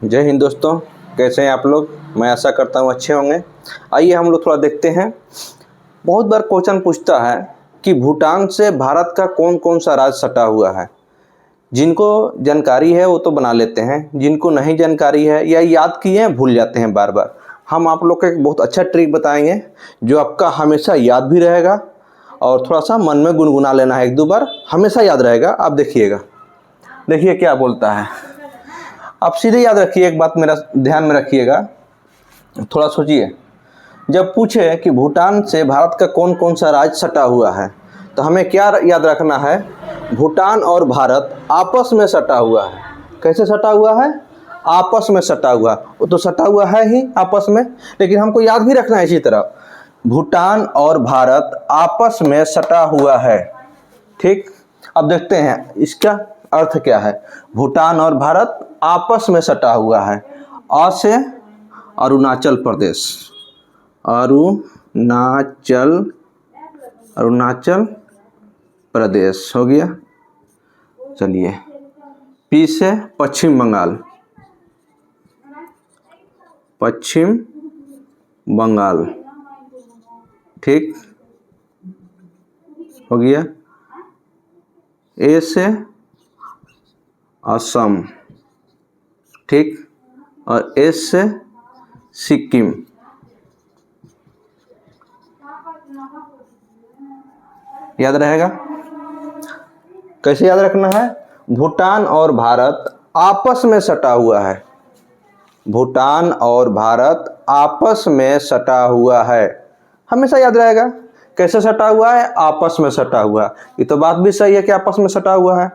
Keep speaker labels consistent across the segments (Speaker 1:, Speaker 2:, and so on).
Speaker 1: जय हिंद दोस्तों, कैसे हैं आप लोग। मैं आशा करता हूँ अच्छे होंगे। आइए हम लोग थोड़ा देखते हैं। बहुत बार क्वेश्चन पूछता है कि भूटान से भारत का कौन कौन सा राज्य सटा हुआ है। जिनको जानकारी है वो तो बना लेते हैं, जिनको नहीं जानकारी है या याद किए हैं भूल जाते हैं बार बार। हम आप लोग को एक बहुत अच्छा ट्रिक बताएंगे जो आपका हमेशा याद भी रहेगा और थोड़ा सा मन में गुनगुना लेना है, एक दो बार हमेशा याद रहेगा। आप देखिएगा, देखिए क्या बोलता है। आप सीधे याद रखिए, एक बात मेरा ध्यान में रखिएगा, थोड़ा सोचिए। जब पूछे कि भूटान से भारत का कौन कौन सा राज्य सटा हुआ है तो हमें क्या याद रखना है, भूटान और भारत आपस में सटा हुआ है। कैसे सटा हुआ है? आपस में सटा हुआ। वो तो सटा हुआ है ही आपस में, लेकिन हमको याद भी रखना है इसी तरह, भूटान और भारत आपस में सटा हुआ है। ठीक, अब देखते हैं इसका अर्थ क्या है। भूटान और भारत आपस में सटा हुआ है। अ से अरुणाचल प्रदेश, अरुणाचल प्रदेश हो गया। चलिए, पी से पश्चिम बंगाल, पश्चिम बंगाल, ठीक हो गया। ए से असम, ठीक, और एस से सिक्किम। याद रहेगा? कैसे याद रखना है? भूटान और भारत आपस में सटा हुआ है। भूटान और भारत आपस में सटा हुआ है, हमेशा याद रहेगा। कैसे सटा हुआ है? आपस में सटा हुआ। ये तो बात भी सही है कि आपस में सटा हुआ है।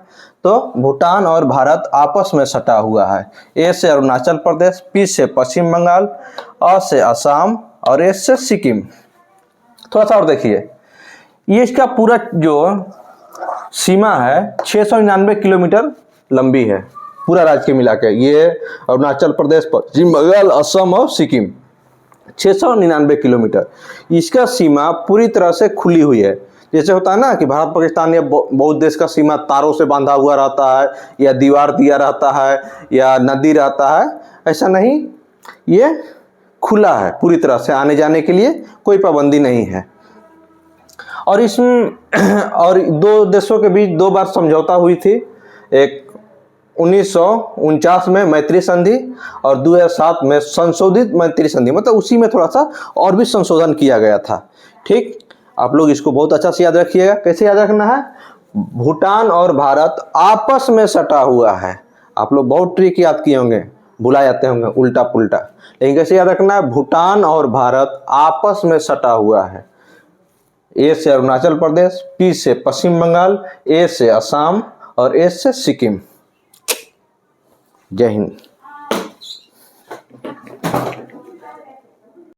Speaker 1: तो भूटान और भारत आपस में सटा हुआ है। ए से अरुणाचल प्रदेश, पी से पश्चिम बंगाल, अ से असम और एस से सिक्किम। थोड़ा सा और देखिए, ये इसका पूरा जो सीमा है 699 किलोमीटर लंबी है, पूरा राज्य के मिला के। ये अरुणाचल प्रदेश, पश्चिम बंगाल, असम और सिक्किम 699 किलोमीटर। इसका सीमा पूरी तरह से खुली हुई है। जैसे होता है ना कि भारत पाकिस्तान या बहुत देश का सीमा तारों से बांधा हुआ रहता है, या दीवार दिया रहता है, या नदी रहता है, ऐसा नहीं। ये खुला है पूरी तरह से, आने जाने के लिए कोई पाबंदी नहीं है। और इसमें और दो देशों के बीच दो बार समझौता हुई थी। एक 1949 में मैत्री संधि और 2007 में संशोधित मैत्री संधि, मतलब उसी में थोड़ा सा और भी संशोधन किया गया था। ठीक, आप लोग इसको बहुत अच्छा से याद रखिएगा। कैसे याद रखना है? भूटान और भारत आपस में सटा हुआ है। आप लोग बहुत ट्रिक याद किए होंगे, भुला जाते होंगे उल्टा पुल्टा, लेकिन कैसे याद रखना है? भूटान और भारत आपस में सटा हुआ है। ए से अरुणाचल प्रदेश, पी से पश्चिम बंगाल, ए से असम और एस से सिक्किम। जय हिंद।